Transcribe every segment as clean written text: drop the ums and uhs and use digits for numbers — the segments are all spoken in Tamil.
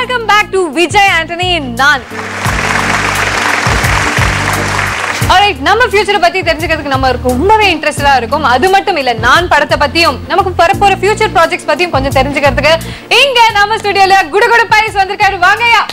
Welcome back to Vijay Antony Nan. Alright, நம்ம ஃபியூச்சரை பத்தி தெரிஞ்சுக்கிறதுக்கு நம்ம ரொம்பவே இன்ட்ரெஸ்டடா இருக்கும். அது மட்டும் இல்ல, நான் படத்தை பத்தியும் நமக்கு வரப்போற ஃபியூச்சர் ப்ராஜெக்ட்ஸ் பத்தியும் கொஞ்சம் தெரிஞ்சுக்கிறதுக்கு இங்க நம்ம ஸ்டுடியோல குடுகுடு பைஸ் வந்திருக்காரு. வாங்கயா.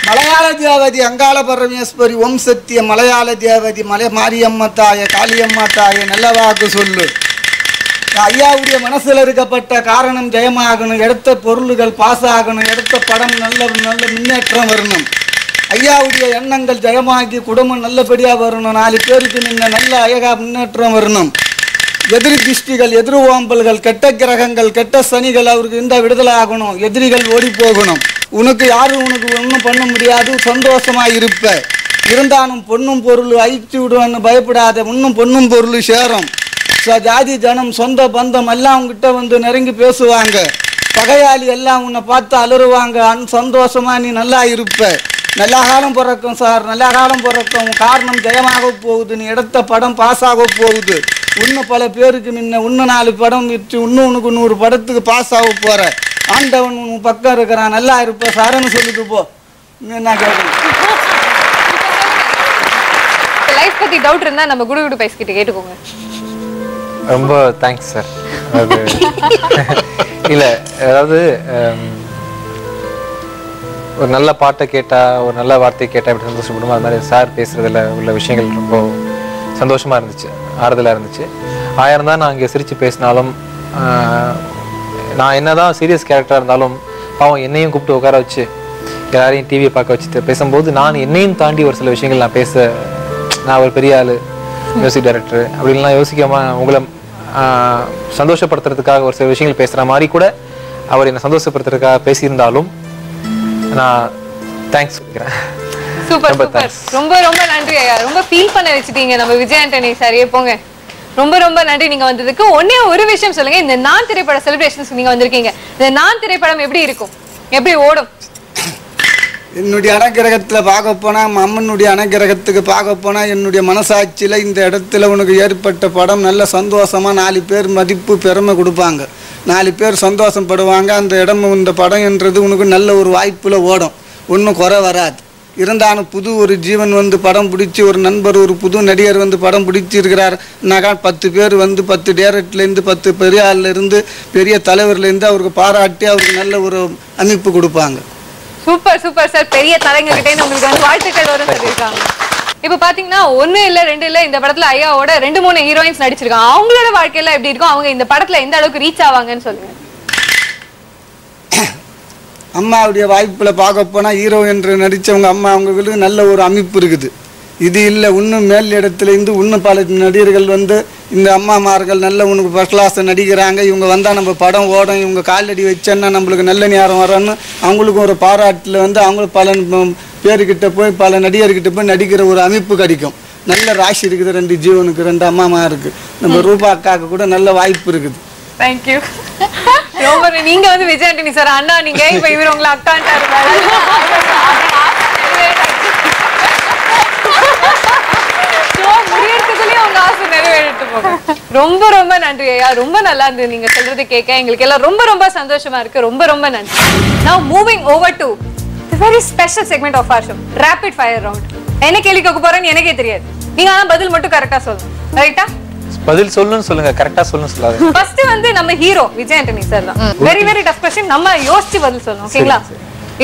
மலையாள தேவதி அங்காள பரமேஸ்வரி ஓம் சத்திய மலையாள தேவதி மலை மாரியம்மா தாய காளியம்மா தாய நல்லவாக்கு சொல்லு. ஐயாவுடைய மனசில் இருக்கப்பட்ட காரணம் ஜெயமாகணும், எடுத்த பொருள்கள் பாஸ் ஆகணும், எடுத்த படம் நல்ல முன்னேற்றம் வரணும். ஐயாவுடைய எண்ணங்கள் ஜெயமாகி குடும்பம் நல்லபடியாக வரணும், 4 பேருக்கு முன்ன நல்ல அழகாக முன்னேற்றம் வரணும். எதிரி திருஷ்டிகள், எதிர் ஓம்பல்கள், கெட்ட கிரகங்கள், கெட்ட சனிகள் அவருக்கு இந்த விடுதலை ஆகணும், எதிரிகள் ஓடி போகணும். உனக்கு யாரும் உனக்கு ஒன்றும் பண்ண முடியாது, சந்தோஷமாக இருப்ப. இருந்தாலும் பொண்ணும் பொருள் அழிச்சு விடுவான்னு பயப்படாத, இன்னும் பொண்ணும் பொருள் சேரும். ஜாதி ஜனம் சொந்த பந்தம் எல்லாம் உங்ககிட்ட வந்து நெருங்கி பேசுவாங்க. பகையாளி எல்லாம் உன்னை பார்த்து அலறுவாங்க. சந்தோஷமாக நீ நல்லா இருப்ப. நல்ல காலம் பிறக்கும் சார், நல்ல காலம் பிறக்கும். காரணம் ஜெயமாக போகுது, நீ எடுத்த படம் பாஸ் ஆக போகுது. இன்னும் பல பேருக்கு முன்ன இன்னும் 4 படம் விற்று இன்னும் உனக்கு 100 படத்துக்கு பாஸ் ஆக போற. ஆண்டவன் உன் பக்கம் இருக்கிறான், நல்லா இருப்ப சாரன்னு சொல்லிட்டு போ. என்ன கேட்கணும்? லைஃப் பத்தி டவுட் இருந்தா நம்ம குடுகுடு பைஸ் கிட்ட கேட்டுக்கோங்க. ரொம்ப தேங்க்ஸ் சார். அது இல்லை, அதாவது ஒரு நல்ல பாட்டை கேட்டால், ஒரு நல்ல வார்த்தையை கேட்டால் எப்படி சந்தோஷப்படுமோ அது மாதிரி சார் பேசுகிறதுல உள்ள விஷயங்கள் ரொம்ப சந்தோஷமாக இருந்துச்சு, ஆறுதலாக இருந்துச்சு. 1000 தான் நான் இங்கே சிரித்து பேசினாலும், நான் என்ன தான் சீரியஸ் கேரக்டராக இருந்தாலும் பாவம் என்னையும் கூப்பிட்டு உட்கார வச்சு எல்லாரையும் டிவியை பார்க்க வச்சுட்டு பேசும்போது நான் என்னையும் தாண்டி ஒரு சில விஷயங்கள் நான் பேச, நான் ஒரு பெரிய ஆள், மியூசிக் டைரக்டர் அப்படின்லாம் யோசிக்காமல் உங்களை சந்தோஷப்படுத்துறதுக்காக ஒரு சில விஷயங்கள் பேசுகிற மாதிரி கூட அவர் என்னை சந்தோஷப்படுத்துறதுக்காக பேசியிருந்தாலும் நான் தேங்க்ஸ் சொல்லிக்கிறேன். சூப்பர் சூப்பர், ரொம்ப ரொம்ப நன்றி ஐயா. ரொம்ப ஃபீல் பண்ண வச்சுட்டீங்க நம்ம விஜய் ஆண்டனி சாரியே. போங்க, ரொம்ப ரொம்ப நன்றி நீங்க வந்ததுக்கு. ஒன்னே ஒரு விஷயம் சொல்லுங்க, இந்த நான் திரைப்பட செலிப்ரேஷன்ஸ் நீங்க வந்திருக்கீங்க, இந்த நான் திரைப்படம் எப்படி இருக்கும், எப்படி ஓடும்? என்னுடைய அனுகிரகத்தில் பார்க்க போனால், அம்மனுடைய அனுகிரகத்துக்கு பார்க்க போனால், என்னுடைய மனசாட்சியில் இந்த இடத்துல உனக்கு ஏற்பட்ட படம் நல்ல சந்தோஷமாக 4 பேர் மதிப்பு பெருமை கொடுப்பாங்க, 4 பேர் சந்தோஷப்படுவாங்க. அந்த இடம் இந்த படம் என்றது உனக்கு நல்ல ஒரு வாய்ப்பில் ஓடும், ஒன்றும் குறை வராது. இருந்தாலும் புது ஒரு ஜீவன் வந்து படம் பிடிச்சி, ஒரு நண்பர் ஒரு புது நடிகர் வந்து படம் பிடிச்சிருக்கிறாருனாக்கா 10 பேர் வந்து 10 டேரக்டர்லேருந்து 10 பெரிய ஆள்லேருந்து பெரிய தலைவர்லேருந்து அவருக்கு பாராட்டி அவருக்கு நல்ல ஒரு அமைப்பு கொடுப்பாங்க. சூப்பர் சூப்பர் சார், பெரிய தலைங்ககிட்டே உங்களுக்கு வந்து வாழ்த்துக்கள் வரும் சொல்லியிருக்காங்க. இப்போ பார்த்தீங்கன்னா 1 இல்லை 2 இல்லை, இந்த படத்தில் ஐயாவோட 2-3 ஹீரோயின்ஸ் நடிச்சிருக்காங்க. அவங்களோட வாழ்க்கையில எப்படி இருக்கும், அவங்க இந்த படத்தில் எந்த அளவுக்கு ரீச் ஆவாங்கன்னு சொல்லுங்க. அம்மாவுடைய வாய்ப்பில் பார்க்க போனால் ஹீரோ என்று நடித்தவங்க அம்மா, அவங்களுக்கு நல்ல ஒரு அமைப்பு இருக்குது. இது இல்லை, இன்னும் மேல் இடத்துலேருந்து இன்னும் பல நடிகர்கள் வந்து இந்த அம்மாமார்கள் நல்ல உனக்கு ஃபர்ஸ்ட் கிளாஸ் நடிக்கிறாங்க, இவங்க வந்தால் நம்ம படம் ஓடும், இவங்க காலடி வச்சோன்னா நம்மளுக்கு நல்ல நேரம் வரணும்னு அவங்களுக்கும் ஒரு பாராட்டில் வந்து அவங்களுக்கு பல பேர்கிட்ட போய் பல நடிகர்கிட்ட போய் நடிக்கிற ஒரு அமைப்பு கிடைக்கும். நல்ல ராசி இருக்குது 2 ஜீவனுக்கு, 2 அம்மாமா இருக்குது. நம்ம ரூபா அக்காவுக்கு கூட நல்ல வாய்ப்பு இருக்குது. தேங்க்யூ. ரொம்ப நீங்க வந்து விஜய் ஆண்டனி சார் அண்ணா, நீங்க இப்ப இவர் உங்களை அக்கான்ட்டாரு. முடியறதுக்குள்ளேயே உங்க ஆசை நிறைவேறிட்டு போங்க. ரொம்ப ரொம்ப நன்றி ஐயா, ரொம்ப நல்லா இருந்தது நீங்க சொல்றது கேட்க. எங்களுக்கு எல்லாம் ரொம்ப ரொம்ப சந்தோஷமா இருக்கு. ரொம்ப ரொம்ப நன்றி. Now moving over to the very special segment of our show, rapid fire round. என்ன கேள்வி கேட்க போறேன்னு எனக்கே தெரியாது, நீங்க ஆனா பதில் மட்டும் கரெக்டா சொல்லணும். ரைட்டா? பதில் சொல்லணும்னு சொல்லுங்க, கரெக்டா சொல்லணும்னு சொல்லாது. ஃபர்ஸ்ட் வந்து நம்ம ஹீரோ விஜய் ஆண்டனி சார் தான். வெரி வெரி டஃப் क्वेश्चन, நம்ம யோசிச்சு பதில் சொல்லணும். ஓகேங்களா?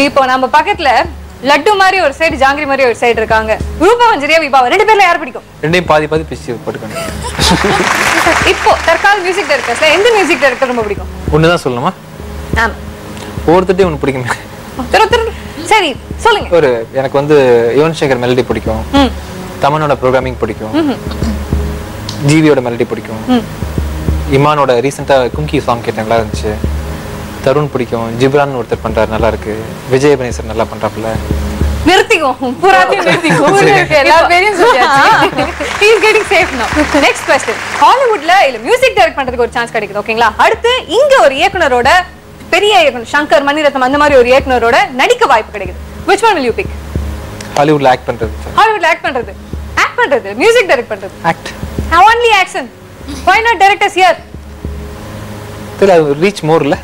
இப்போ நம்ம பக்கத்துல லட்டு மாதிரி ஒரு சைடு, ஜாங்கிரி மாதிரி ஒரு சைடு இருக்காங்க. ரூபா மஞ்சரியா விபா, 2 பேர்ல யார் பிடிக்கும்? ரெண்டையும் பாதி பாதி பிச்சு போட்டுக்கணும். இப்போ தற்கால மியூசிக் டைரக்டர்ஸ்ல எந்த மியூசிக் டைரக்டர் ரொம்ப பிடிக்கும்? ஒன்று தான் சொல்லணுமா? ஆமா, ஒவ்வொருத்தட்டையும் ஒன்று பிடிக்குமே. சரி சொல்லுங்க. ஒரு எனக்கு வந்து யுவன் சங்கர் மெலடி பிடிக்கும், தமனோட ப்ரோக்ராமிங் பிடிக்கும், ஜிவியோட மெலடி பிடிக்கும், இமானோட ரீசெண்டாக கும்கி சாங் கேட்டேன், நல்லா இருந்துச்சு. தருண் பிடிக்கும், ஜிப்ரான் ஒருத்தர் பண்றாரு நல்லா இருக்கு, விஜய் பனேசர் நல்லா பண்றாப்புல. நிறுத்திக்கோ, பூராத்தையும் நிறுத்திக்கோ, எல்லா பேரையும் சொல்லியாச்சு. He is getting safe now. Next question. ஹாலிவுட்ல இல்ல மியூசிக் டைரக்ட் பண்றதுக்கு ஒரு சான்ஸ் கிடைக்குது, ஓகேங்களா? அடுத்து இங்க ஒரு இயக்குனரோட, பெரிய இயக்குனர் சங்கர் மணிரத்னம் அந்த மாதிரி ஒரு இயக்குனரோட நடிக்க வாய்ப்பு கிடைக்குது. Which one will you pick? ஹாலிவுட்ல ஆக்ட் பண்றது சார். ஹாலிவுட்ல ஆக்ட் பண்றது மியூசிக் டைரக்ட் பண்றது act only action why not directors here தெரியல ரீச் மோர் இல்ல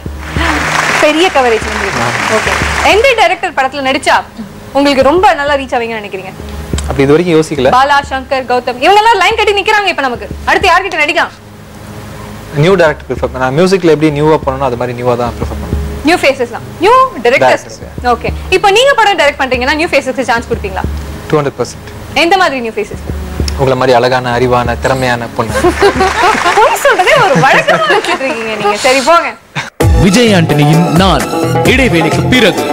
பெரிய கவரேஜ் வந்து ஓகே எந்த டைரக்டர் படத்துல நடிச்சா உங்களுக்கு ரொம்ப நல்லா ரீச் ஆவீங்கன்னு நினைக்கிறீங்க அப்படி இது வரைக்கும் யோசிக்கல பாலா சங்கர் கௌதம் இவங்க எல்லாம் லைன் கட்டி நிக்கறாங்க இப்போ நமக்கு அடுத்து யார் கிட்ட நடிக்கலாம் நியூ டைரக்டர் ப்ரிஃபர் பண்ண நான் மியூசிக்ல எப்படி நியூவா பண்ணனும் அது மாதிரி நியூவா தான் ப்ரிஃபர் பண்ணுவேன் நியூ ஃபேसेस தான் நியூ டைரக்டர்ஸ் ஓகே இப்போ நீங்க படம் டைரக்ட் பண்றீங்கன்னா நியூ ஃபேसेसக்கு சான்ஸ் கொடுப்பீங்களா 200% எந்த மாதிரி நியூ ஃபேसेस உங்கள மாதிரி அழகான அறிவான திறமையான பொண்ணு போய் சொல்றதே ஒரு வழக்கமா வச்சிட்டு இருக்கீங்க நீங்க சரி போங்க விஜய் ஆண்டனியின் நான் இடைவேளைக்கு பிறகு